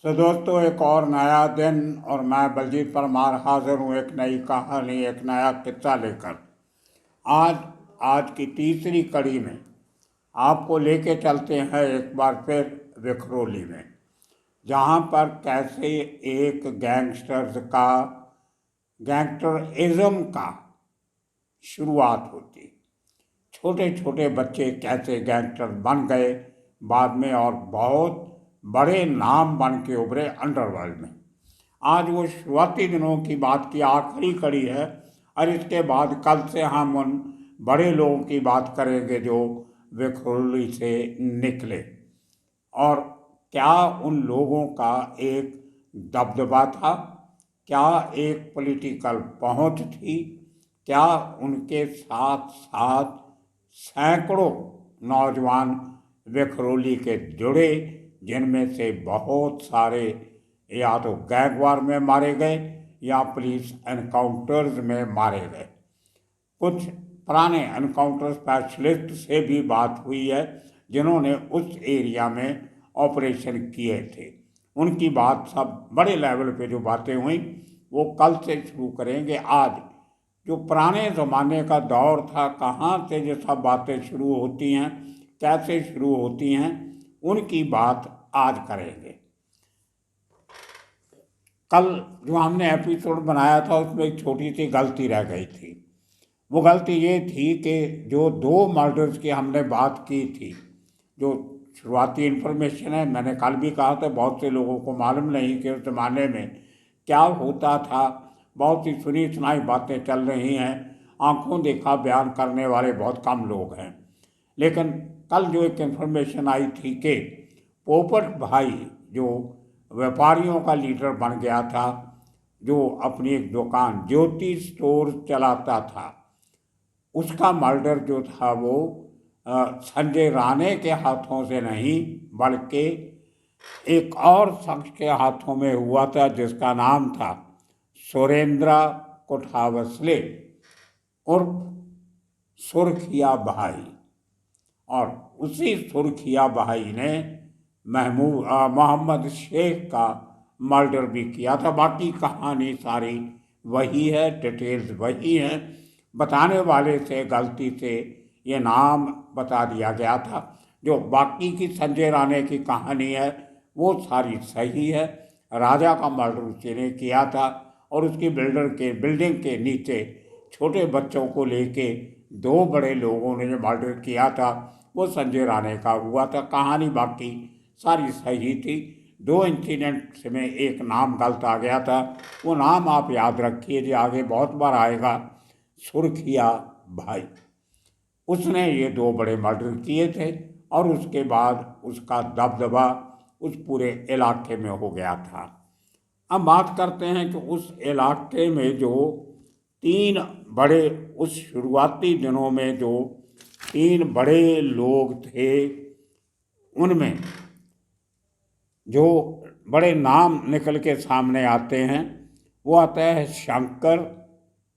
तो दोस्तों, एक और नया दिन और मैं बलजीत परमार हाजिर हूँ एक नई कहानी, एक नया किस्सा लेकर। आज आज की तीसरी कड़ी में आपको लेके चलते हैं एक बार फिर विखरोली में, जहाँ पर कैसे एक गैंगस्टरिज्म का शुरुआत होती। छोटे छोटे बच्चे कैसे गैंगस्टर बन गए बाद में और बहुत बड़े नाम बन के उभरे अंडरवर्ल्ड में। आज वो शुरुआती दिनों की बात की आखिरी कड़ी है और इसके बाद कल से हम उन बड़े लोगों की बात करेंगे जो विखरोली से निकले और क्या उन लोगों का एक दबदबा था, क्या एक पॉलिटिकल पहुंच थी, क्या उनके साथ साथ सैकड़ों नौजवान विखरोली के जुड़े, जिनमें से बहुत सारे या तो गैंगवार में मारे गए या पुलिस एनकाउंटर्स में मारे गए। कुछ पुराने एनकाउंटर स्पेशलिस्ट से भी बात हुई है जिन्होंने उस एरिया में ऑपरेशन किए थे। उनकी बात सब बड़े लेवल पे जो बातें हुई वो कल से शुरू करेंगे। आज जो पुराने ज़माने का दौर था, कहाँ से ये सब बातें शुरू होती हैं, कैसे शुरू होती हैं, उनकी बात आज करेंगे। कल जो हमने एपिसोड बनाया था उसमें एक छोटी सी गलती रह गई थी। वो गलती ये थी कि जो 2 मर्डर्स की हमने बात की थी, जो शुरुआती इन्फॉर्मेशन है, मैंने कल भी कहा था बहुत से लोगों को मालूम नहीं कि उस ज़माने में क्या होता था। बहुत सी सुनी सुनाई बातें चल रही हैं, आंखों देखा बयान करने वाले बहुत कम लोग हैं। लेकिन कल जो एक इन्फॉर्मेशन आई थी कि पोपट भाई जो व्यापारियों का लीडर बन गया था, जो अपनी एक दुकान ज्योति स्टोर चलाता था, उसका मर्डर जो था वो संजय राणे के हाथों से नहीं बल्कि एक और शख्स के हाथों में हुआ था जिसका नाम था सुरेंद्र कोठावसले उर्फ सुरखिया भाई। और उसी सुरखिया भाई ने मोहम्मद शेख का मर्डर भी किया था। बाकी कहानी सारी वही है, डिटेल्स वही हैं। बताने वाले से गलती से ये नाम बता दिया गया था। जो बाकी की संजय राणे की कहानी है वो सारी सही है। राजा का मर्डर उसी ने किया था और उसकी बिल्डिंग के नीचे छोटे बच्चों को लेके 2 बड़े लोगों ने जो मर्डर किया था वो संजय राणे का हुआ था। कहानी बाकी सारी सही थी। 2 इंसिडेंट में एक नाम गलत आ गया था, वो नाम आप याद रखिए जो आगे बहुत बार आएगा, सुरखिया भाई। उसने ये 2 बड़े मर्डर किए थे और उसके बाद उसका दबदबा उस पूरे इलाके में हो गया था। अब बात करते हैं कि उस इलाके में जो 3 बड़े, उस शुरुआती दिनों में जो 3 बड़े लोग थे, उनमें जो बड़े नाम निकल के सामने आते हैं वो आता है शंकर,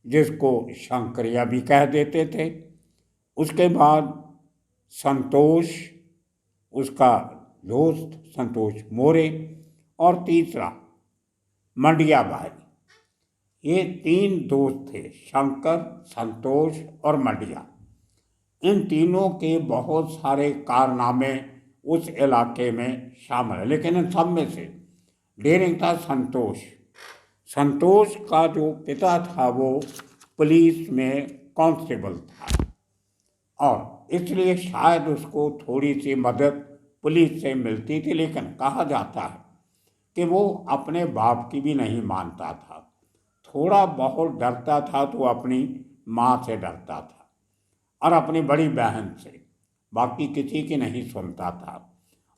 जिसको शंकरिया भी कह देते थे। उसके बाद संतोष, उसका दोस्त संतोष मोरे, और तीसरा मंडिया भाई। ये 3 दोस्त थे, शंकर, संतोष और मंडिया। इन तीनों के बहुत सारे कारनामे उस इलाके में शामिल है, लेकिन इन सब में से डेयरिंग था संतोष। संतोष का जो पिता था वो पुलिस में कांस्टेबल था और इसलिए शायद उसको थोड़ी सी मदद पुलिस से मिलती थी। लेकिन कहा जाता है कि वो अपने बाप की भी नहीं मानता था, थोड़ा बहुत डरता था तो अपनी माँ से डरता था और अपनी बड़ी बहन से, बाकी किसी की नहीं सुनता था।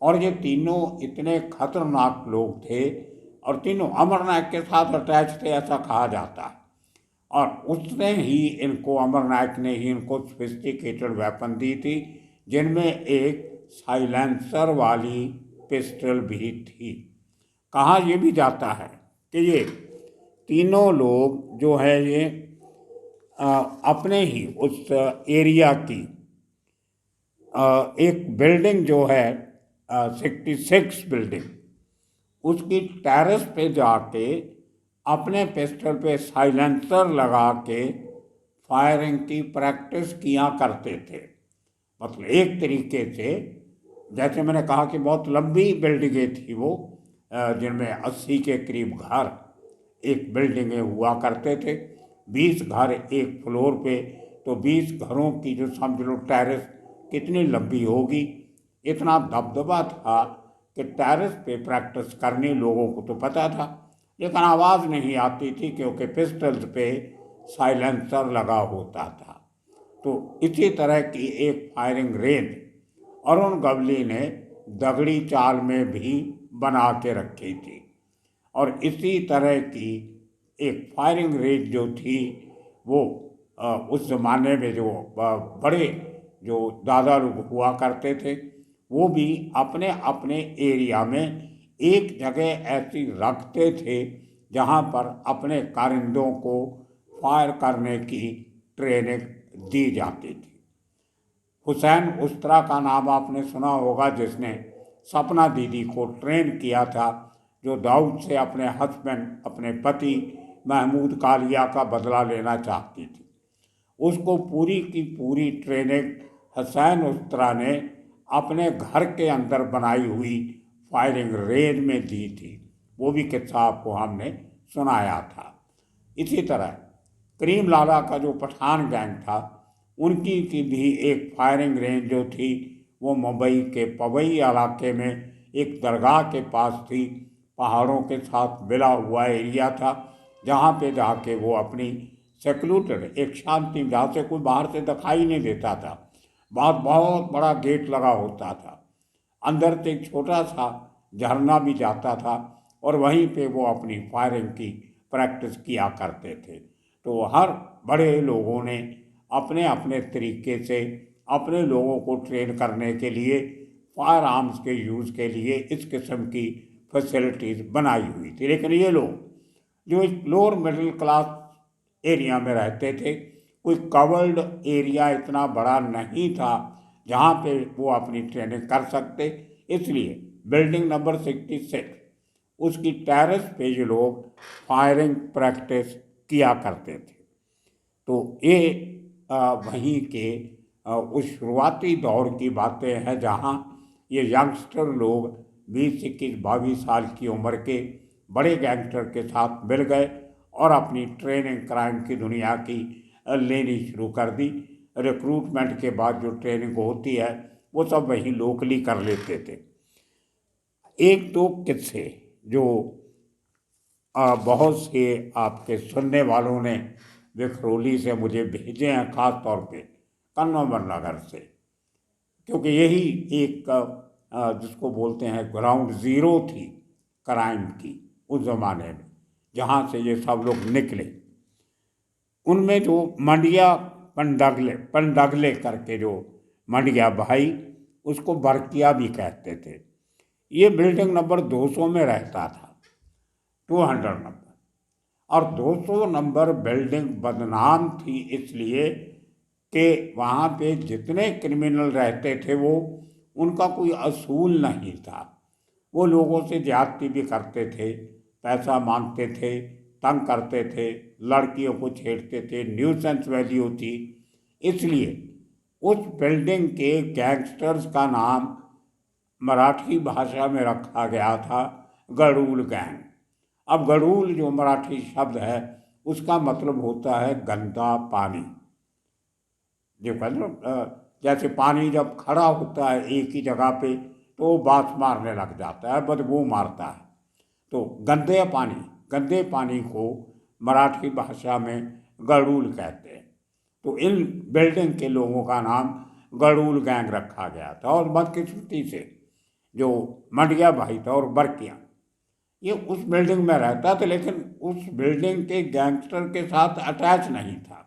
और ये तीनों इतने खतरनाक लोग थे और तीनों अमरनायक के साथ अटैच थे ऐसा कहा जाता है। और उसने ही इनको, अमरनायक ने ही इनको सोफिस्टिकेटेड वेपन दी थी, जिनमें एक साइलेंसर वाली पिस्टल भी थी। कहा यह भी जाता है कि ये तीनों लोग जो है ये अपने ही उस एरिया की एक बिल्डिंग जो है 66 बिल्डिंग, उसकी टेरेस पे जाके अपने पिस्टल पे साइलेंसर लगा के फायरिंग की प्रैक्टिस किया करते थे। मतलब एक तरीके से, जैसे मैंने कहा कि बहुत लंबी बिल्डिंगें थी वो, जिनमें 80 के करीब घर एक बिल्डिंग में हुआ करते थे, 20 घर एक फ्लोर पे, तो 20 घरों की जो समझ लो टेरेस कितनी लंबी होगी। इतना दबदबा था कि टेरेस पे प्रैक्टिस करने लोगों को तो पता था, लेकिन आवाज़ नहीं आती थी क्योंकि पिस्टल्स पे साइलेंसर लगा होता था। तो इसी तरह की एक फायरिंग रेंज अरुण गवली ने दगड़ी चाल में भी बना के रखी थी। और इसी तरह की एक फायरिंग रेंज जो थी वो उस ज़माने में जो बड़े जो दादा लोग हुआ करते थे वो भी अपने अपने एरिया में एक जगह ऐसी रखते थे जहाँ पर अपने कारिंदों को फायर करने की ट्रेनिंग दी जाती थी। हुसैन उस्तरा का नाम आपने सुना होगा, जिसने सपना दीदी को ट्रेन किया था, जो दाऊद से अपने हस्बैंड अपने पति महमूद कालिया का बदला लेना चाहती थी। उसको पूरी की पूरी ट्रेनिंग हुसैन उस्तरा ने अपने घर के अंदर बनाई हुई फायरिंग रेंज में दी थी। वो भी किस्सा आपको हमने सुनाया था। इसी तरह करीम लाला का जो पठान गैंग था, उनकी की भी एक फायरिंग रेंज जो थी वो मुंबई के पवई इलाके में एक दरगाह के पास थी। पहाड़ों के साथ मिला हुआ एरिया था, जहाँ पे जाके वो अपनी सेक्लूटेड एक शांति, जहाँ से कोई बाहर से दिखाई नहीं देता था, बहुत बहुत बड़ा गेट लगा होता था, अंदर से एक छोटा सा झरना भी जाता था, और वहीं पे वो अपनी फायरिंग की प्रैक्टिस किया करते थे। तो हर बड़े लोगों ने अपने अपने तरीके से अपने लोगों को ट्रेन करने के लिए फायर आर्म्स के यूज़ के लिए इस किस्म की फैसिलिटीज़ बनाई हुई थी। लेकिन ये लोग जो एक लोअर मिडिल क्लास एरिया में रहते थे, कोई कवर्ड एरिया इतना बड़ा नहीं था जहाँ पे वो अपनी ट्रेनिंग कर सकते, इसलिए बिल्डिंग नंबर 66 उसकी टेरेस पे ये लोग फायरिंग प्रैक्टिस किया करते थे। तो ये वहीं के उस शुरुआती दौर की बातें हैं जहाँ ये यंगस्टर लोग 20, 21, 22 साल की उम्र के बड़े गैंगस्टर के साथ मिल गए और अपनी ट्रेनिंग क्राइम की दुनिया की लेनी शुरू कर दी। रिक्रूटमेंट के बाद जो ट्रेनिंग होती है वो सब वहीं लोकली कर लेते थे। एक दो किस्से जो बहुत से आपके सुनने वालों ने विखरोली से मुझे भेजे हैं, ख़ास तौर पे कन्नौमर नगर से, क्योंकि यही एक जिसको बोलते हैं ग्राउंड ज़ीरो थी क्राइम की उस ज़माने में, जहाँ से ये सब लोग निकले। उनमें जो मंडिया पंडगले करके जो मंडिया भाई, उसको बरकिया भी कहते थे, ये बिल्डिंग नंबर 200 में रहता था, 200 नंबर। और 200 नंबर बिल्डिंग बदनाम थी इसलिए कि वहाँ पे जितने क्रिमिनल रहते थे वो उनका कोई असूल नहीं था। वो लोगों से ज्यादती भी करते थे, पैसा मांगते थे, तंग करते थे, लड़कियों को छेड़ते थे, न्यूसेंस वैल्यू थी। इसलिए उस बिल्डिंग के गैंगस्टर्स का नाम मराठी भाषा में रखा गया था गड़ूल गैंग। अब गड़ूल जो मराठी शब्द है उसका मतलब होता है गंदा पानी। जो कहते जैसे पानी जब खड़ा होता है एक ही जगह पे तो वो बास मारने लग जाता है, बदबू मारता है। तो गंदे पानी को मराठी भाषा में गड़ूल कहते हैं। तो इन बिल्डिंग के लोगों का नाम गड़ूल गैंग रखा गया था। और बदकिस्मती से जो मंडिया भाई था और बरकिया, ये उस बिल्डिंग में रहता था, लेकिन उस बिल्डिंग के गैंगस्टर के साथ अटैच नहीं था।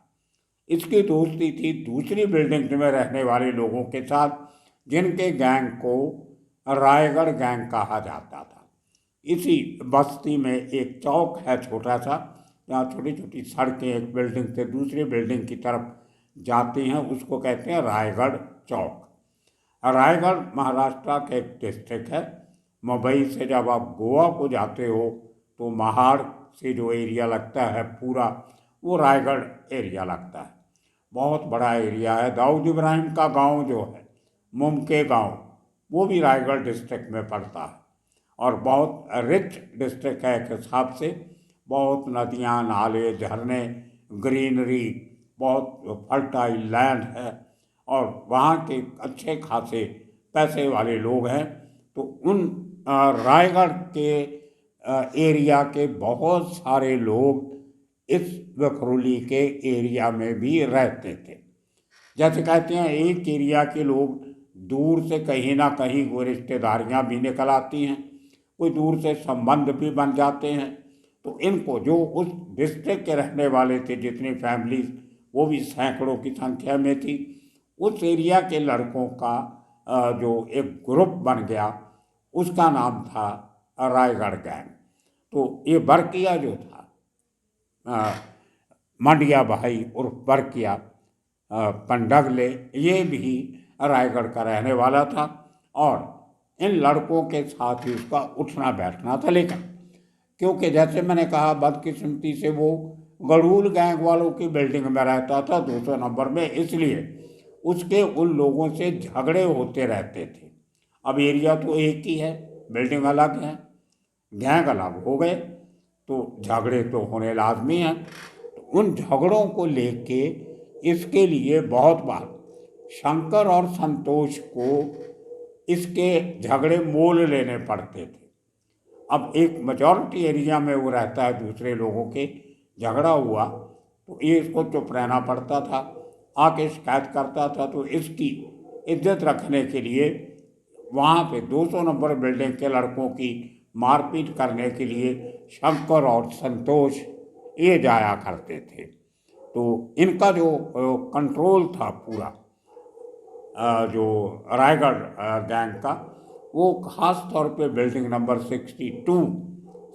इसकी दोस्ती थी दूसरी बिल्डिंग में रहने वाले लोगों के साथ, जिनके गैंग को रायगढ़ गैंग कहा जाता था। इसी बस्ती में एक चौक है छोटा सा, जहाँ छोटी छोटी सड़कें एक बिल्डिंग से दूसरी बिल्डिंग की तरफ जाती हैं, उसको कहते हैं रायगढ़ चौक। रायगढ़ महाराष्ट्र का एक डिस्ट्रिक्ट है, मुंबई से जब आप गोवा को जाते हो तो महाड़ से जो एरिया लगता है पूरा, वो रायगढ़ एरिया लगता है। बहुत बड़ा एरिया है। दाऊद इब्राहिम का गांव जो है, मुमके गांव, वो भी रायगढ़ डिस्ट्रिक्ट में पड़ता है और बहुत रिच डिस्ट्रिक्ट है एक हिसाब से। बहुत नदियाँ, नाले, झरने, ग्रीनरी, बहुत फर्टाइल लैंड है और वहाँ के अच्छे खासे पैसे वाले लोग हैं। तो उन रायगढ़ के एरिया के बहुत सारे लोग इस वखरूली के एरिया में भी रहते थे। जैसे कहते हैं एक एरिया के लोग दूर से कहीं ना कहीं कोई रिश्तेदारियाँ भी निकल आती हैं, कोई दूर से संबंध भी बन जाते हैं। तो इनको जो उस डिस्ट्रिक्ट के रहने वाले थे, जितनी फैमिलीज, वो भी सैकड़ों की संख्या में थी, उस एरिया के लड़कों का जो एक ग्रुप बन गया, उसका नाम था रायगढ़ गैंग। तो ये बरकिया जो था, मंडिया भाई उर्फ बरकिया पंडगले, ये भी रायगढ़ का रहने वाला था और इन लड़कों के साथ ही उसका उठना बैठना था। लेकिन क्योंकि जैसे मैंने कहा, बदकिस्मती से वो गड़ूल गैंग वालों की बिल्डिंग में रहता था 200 नंबर में, इसलिए उसके उन लोगों से झगड़े होते रहते थे। अब एरिया तो एक ही है, बिल्डिंग अलग है, गैंग अलग हो गए, तो झगड़े तो होने लाजमी हैं। तो उन झगड़ों को लेके इसके लिए बहुत बार शंकर और संतोष को इसके झगड़े मोल लेने पड़ते थे। अब एक मेजॉरिटी एरिया में वो रहता है, दूसरे लोगों के झगड़ा हुआ तो ये इसको चुप रहना पड़ता था, आके शिकायत करता था। तो इसकी इज्जत रखने के लिए वहाँ पे 200 नंबर बिल्डिंग के लड़कों की मारपीट करने के लिए शंकर और संतोष ये जाया करते थे। तो इनका जो कंट्रोल था पूरा जो रायगढ़ गैंग का, वो खास तौर पे बिल्डिंग नंबर 62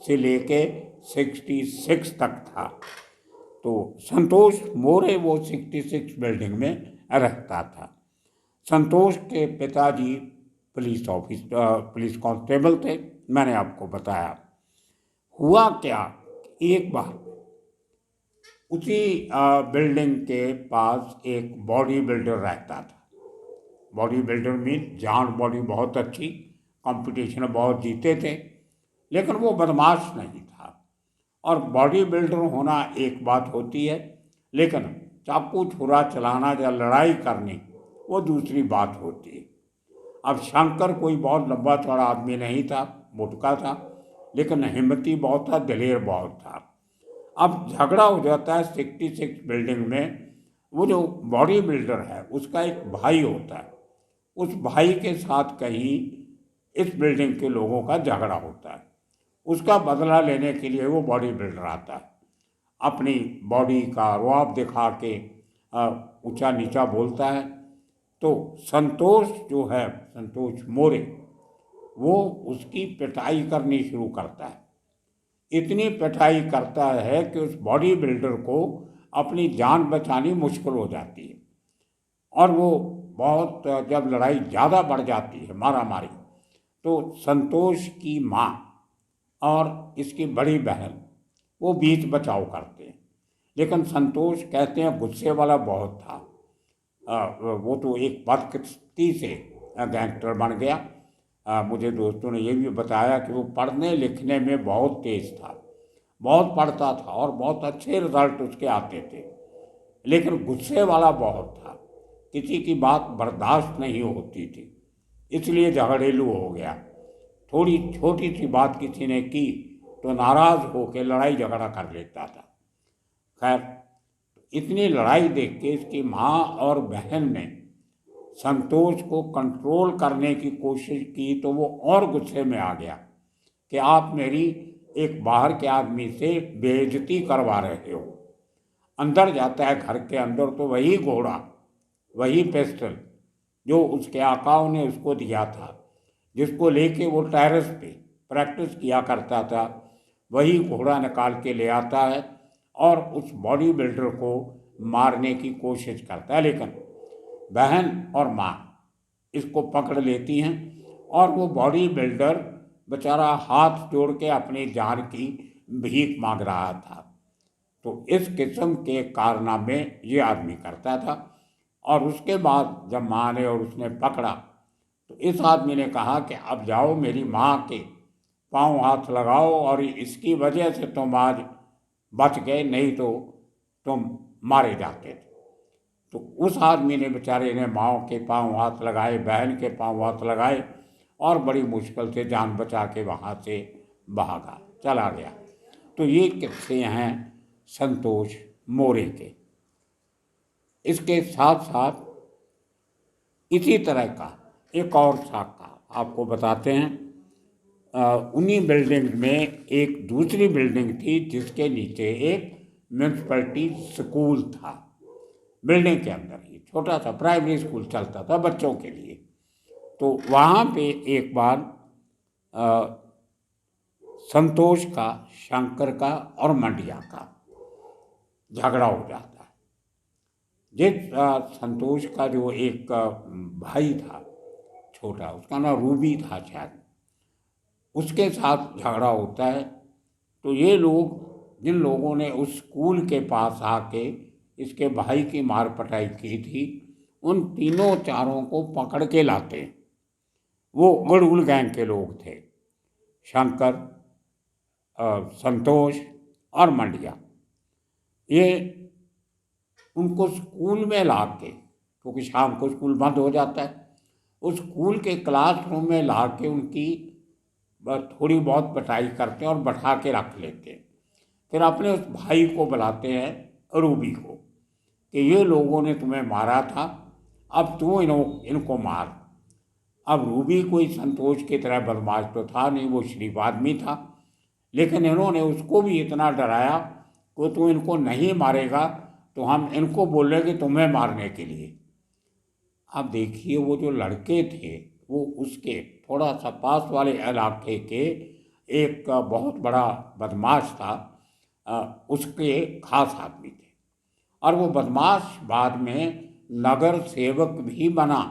से लेके 66 तक था। तो संतोष मोरे वो 66 बिल्डिंग में रहता था। संतोष के पिताजी पुलिस कांस्टेबल थे, मैंने आपको बताया। हुआ क्या, एक बार उसी बिल्डिंग के पास एक बॉडी बिल्डर रहता था। बॉडी बिल्डर में जान बॉडी बहुत अच्छी, कंपटीशन बहुत जीते थे, लेकिन वो बदमाश नहीं था। और बॉडी बिल्डर होना एक बात होती है, लेकिन चाकू छुरा चलाना या लड़ाई करनी वो दूसरी बात होती है। अब शंकर कोई बहुत लंबा चौड़ा आदमी नहीं था, मोटका था, लेकिन हिम्मती बहुत था, दिलेर बहुत था। अब झगड़ा हो जाता है 66 बिल्डिंग में। वो जो बॉडी बिल्डर है उसका एक भाई होता है, उस भाई के साथ कहीं इस बिल्डिंग के लोगों का झगड़ा होता है। उसका बदला लेने के लिए वो बॉडी बिल्डर आता है, अपनी बॉडी का रुआब दिखा के ऊंचा नीचा बोलता है। तो संतोष जो है, संतोष मोरे, वो उसकी पिटाई करनी शुरू करता है। इतनी पिटाई करता है कि उस बॉडी बिल्डर को अपनी जान बचानी मुश्किल हो जाती है। और वो बहुत, जब लड़ाई ज़्यादा बढ़ जाती है, मारा मारी, तो संतोष की माँ और इसकी बड़ी बहन वो बीच बचाव करते हैं। लेकिन संतोष कहते हैं गुस्से वाला बहुत था। वो तो एक बदकिस्मती से गैंगस्टर बन गया। मुझे दोस्तों ने ये भी बताया कि वो पढ़ने लिखने में बहुत तेज था, बहुत पढ़ता था और बहुत अच्छे रिजल्ट उसके आते थे, लेकिन गुस्से वाला बहुत था, किसी की बात बर्दाश्त नहीं होती थी, इसलिए झगड़ेलू हो गया। थोड़ी छोटी सी बात किसी ने की तो नाराज़ होकर लड़ाई झगड़ा कर लेता था। खैर, इतनी लड़ाई देख के इसकी माँ और बहन ने संतोष को कंट्रोल करने की कोशिश की तो वो और गुस्से में आ गया कि आप मेरी एक बाहर के आदमी से बेइज्जती करवा रहे हो। अंदर जाता है घर के अंदर तो वही घोड़ा, वही पिस्टल जो उसके आकाओं ने उसको दिया था, जिसको लेके वो टेरेस पे प्रैक्टिस किया करता था, वही घोड़ा निकाल के ले आता है और उस बॉडी बिल्डर को मारने की कोशिश करता है। लेकिन बहन और माँ इसको पकड़ लेती हैं और वो बॉडी बिल्डर बेचारा हाथ जोड़ के अपनी जान की भीख मांग रहा था। तो इस किस्म के कारनामे ये आदमी करता था। और उसके बाद जब माँ ने और उसने पकड़ा तो इस आदमी ने कहा कि अब जाओ मेरी माँ के पांव हाथ लगाओ, और इसकी वजह से तुम आज बच गए, नहीं तो तुम मारे जाते थे। तो उस आदमी ने बेचारे ने माँ के पांव हाथ लगाए, बहन के पांव हाथ लगाए, और बड़ी मुश्किल से जान बचा के वहाँ से भागा चला गया। तो ये किस्से हैं संतोष मोरे के। इसके साथ साथ इसी तरह का एक और साका आपको बताते हैं। उन्हीं बिल्डिंग में एक दूसरी बिल्डिंग थी जिसके नीचे एक म्यूनसिपलिटी स्कूल था। बिल्डिंग के अंदर ही छोटा सा प्राइमरी स्कूल चलता था बच्चों के लिए। तो वहाँ पे एक बार संतोष का, शंकर का और मंडिया का झगड़ा हो जाता है। जिस संतोष का जो एक भाई था छोटा, उसका नाम रूबी था शायद, उसके साथ झगड़ा होता है। तो ये लोग, जिन लोगों ने उस स्कूल के पास आके इसके भाई की मार पटाई की थी, उन तीनों चारों को पकड़ के लाते। वो गड़ुल गैंग के लोग थे, शंकर, संतोष और मंडिया। ये उनको स्कूल में ला के, क्योंकि शाम को स्कूल बंद हो जाता है, उस स्कूल के क्लासरूम में ला के उनकी थोड़ी बहुत पिटाई करते हैं और बैठा के रख लेते हैं। फिर अपने उस भाई को बुलाते हैं रूबी को कि ये लोगों ने तुम्हें मारा था, अब तू इनको मार। अब रूबी कोई संतोष की तरह बदमाश तो था नहीं, वो शरीफ आदमी था, लेकिन इन्होंने उसको भी इतना डराया कि तू इनको नहीं मारेगा तो हम इनको बोलेंगे तुम्हें मारने के लिए। अब देखिए वो जो लड़के थे वो उसके थोड़ा सा पास वाले इलाके के एक बहुत बड़ा बदमाश था, उसके खास आदमी थे। और वो बदमाश बाद में नगर सेवक भी बना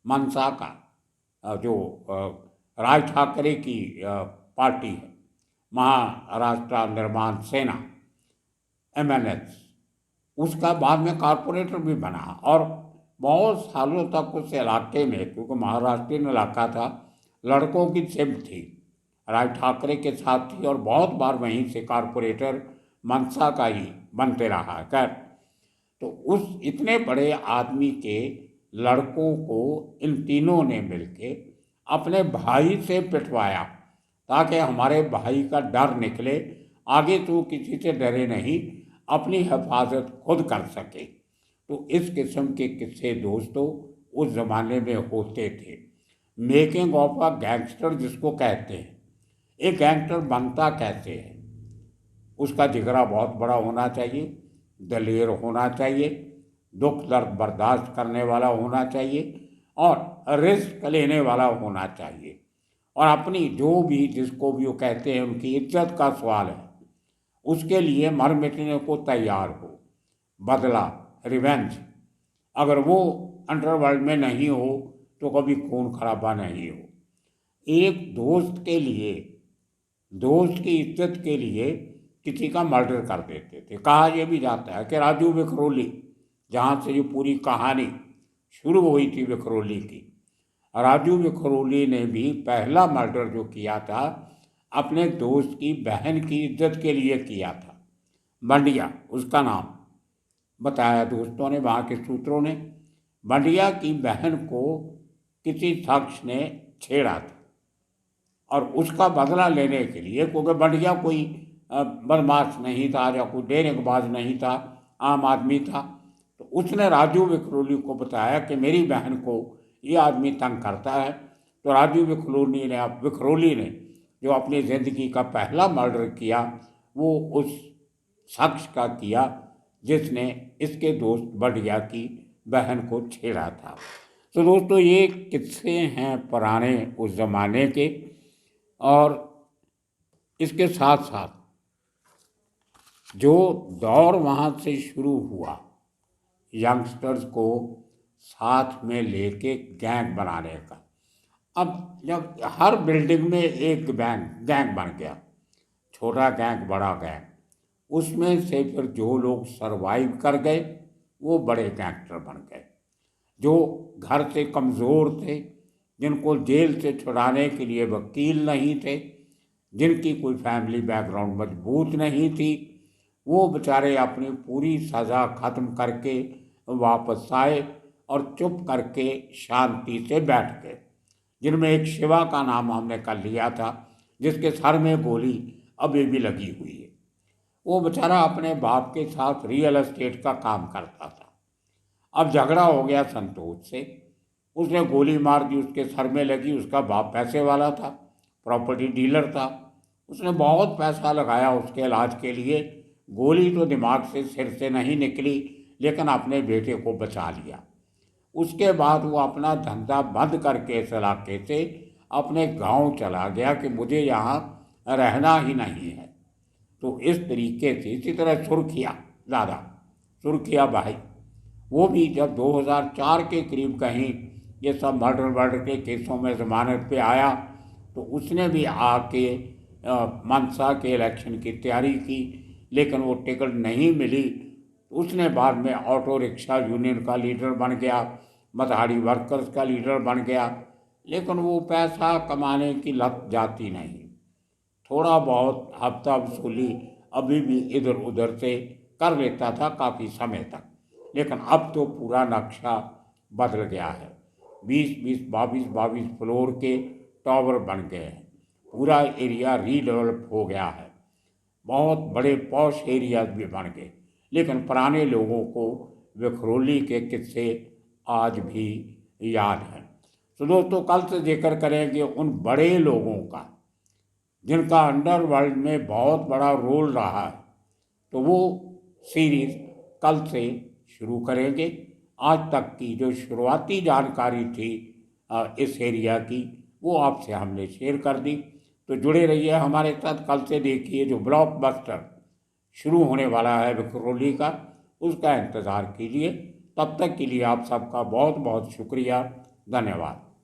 मनसा का, जो राज ठाकरे की पार्टी है, महाराष्ट्र निर्माण सेना, MNS, उसका बाद में कारपोरेटर भी बना। और बहुत सालों तक उस इलाके में, क्योंकि महाराष्ट्रीयन इलाका था, लड़कों की सिम थी, राज ठाकरे के साथ थी, और बहुत बार वहीं से कारपोरेटर मनसा का ही बनते रहा। खैर, तो उस इतने बड़े आदमी के लड़कों को इन तीनों ने मिलके अपने भाई से पिटवाया ताकि हमारे भाई का डर निकले, आगे तो किसी से डरे नहीं, अपनी हिफाजत खुद कर सके। तो इस किस्म के किस्से दोस्तों उस ज़माने में होते थे। मेकिंग ऑफ अ गैंगस्टर जिसको कहते हैं। एक गैंगस्टर बनता कैसे है? उसका जिगरा बहुत बड़ा होना चाहिए, दलेर होना चाहिए, दुख दर्द बर्दाश्त करने वाला होना चाहिए, और रिस्क लेने वाला होना चाहिए, और अपनी जो भी, जिसको भी वो कहते हैं, उनकी इज्जत का सवाल है, उसके लिए मर मिटने को तैयार हो। बदला, रिवेंज, अगर वो अंडरवर्ल्ड में नहीं हो तो कभी खून खराबा नहीं हो। एक दोस्त के लिए, दोस्त की इज्जत के लिए किसी का मर्डर कर देते थे। कहा यह भी जाता है कि राजू विखरोली, जहाँ से ये पूरी कहानी शुरू हुई थी विखरोली की, राजू विखरोली ने भी पहला मर्डर जो किया था अपने दोस्त की बहन की इज्जत के लिए किया था। मंडिया उसका नाम बताया दोस्तों ने, वहाँ के सूत्रों ने। मंडिया की बहन को किसी शख्स ने छेड़ा था, और उसका बदला लेने के लिए, क्योंकि मंडिया कोई बदमाश नहीं था या कोई डेरेबाज नहीं था, आम आदमी था, तो उसने राजू विखरोली को बताया कि मेरी बहन को ये आदमी तंग करता है। तो राजू विखरोली ने जो अपनी ज़िंदगी का पहला मर्डर किया वो उस शख्स का किया जिसने इसके दोस्त बढ़िया की बहन को छेड़ा था। तो दोस्तों ये किस्से हैं पुराने उस ज़माने के। और इसके साथ साथ जो दौर वहाँ से शुरू हुआ यंगस्टर्स को साथ में लेके गैंग बनाने का, अब जब हर बिल्डिंग में एक गैंग बन गया, छोटा गैंग बड़ा गैंग, उसमें से फिर जो लोग सरवाइव कर गए वो बड़े गैंगस्टर बन गए। जो घर से कमज़ोर थे, जिनको जेल से छुड़ाने के लिए वकील नहीं थे, जिनकी कोई फैमिली बैकग्राउंड मजबूत नहीं थी, वो बेचारे अपनी पूरी सज़ा ख़त्म करके वापस आए और चुप करके शांति से बैठ गए। जिनमें एक शिवा का नाम हमने कर लिया था, जिसके सर में गोली अभी भी लगी हुई है। वो बेचारा अपने बाप के साथ रियल एस्टेट का काम करता था। अब झगड़ा हो गया संतोष से, उसने गोली मार दी, उसके सर में लगी। उसका बाप पैसे वाला था, प्रॉपर्टी डीलर था, उसने बहुत पैसा लगाया उसके इलाज के लिए। गोली तो दिमाग से, सिर से नहीं निकली, लेकिन अपने बेटे को बचा लिया। उसके बाद वो अपना धंधा बंद करके इस इलाके से अपने गांव चला गया कि मुझे यहाँ रहना ही नहीं है। तो इस तरीके से, इसी तरह सुरखिया भाई, वो भी जब 2004 के करीब कहीं ये सब मर्डर के केसों में ज़मानत पे आया, तो उसने भी आके मनसा के इलेक्शन की तैयारी की, लेकिन वो टिकट नहीं मिली। उसने बाद में ऑटो रिक्शा यूनियन का लीडर बन गया, मधाड़ी वर्कर्स का लीडर बन गया, लेकिन वो पैसा कमाने की लत जाती नहीं। थोड़ा बहुत हफ्ता वसूली अभी भी इधर उधर से कर लेता था काफ़ी समय तक, लेकिन अब तो पूरा नक्शा बदल गया है। 20-20, 22-22 फ्लोर के टावर बन गए हैं, पूरा एरिया रीडेवलप हो गया है, बहुत बड़े पॉश एरियाज भी बन गए। लेकिन पुराने लोगों को विखरोली के किस्से आज भी याद हैं। तो दोस्तों, कल से जिक्र करेंगे उन बड़े लोगों का जिनका अंडरवर्ल्ड में बहुत बड़ा रोल रहा है। तो वो सीरीज़ कल से शुरू करेंगे। आज तक की जो शुरुआती जानकारी थी इस एरिया की, वो आपसे हमने शेयर कर दी। तो जुड़े रहिए हमारे साथ। कल से देखिए जो ब्लॉकबस्टर शुरू होने वाला है विक्रोली का, उसका इंतज़ार कीजिए। तब तक के लिए आप सबका बहुत बहुत शुक्रिया, धन्यवाद।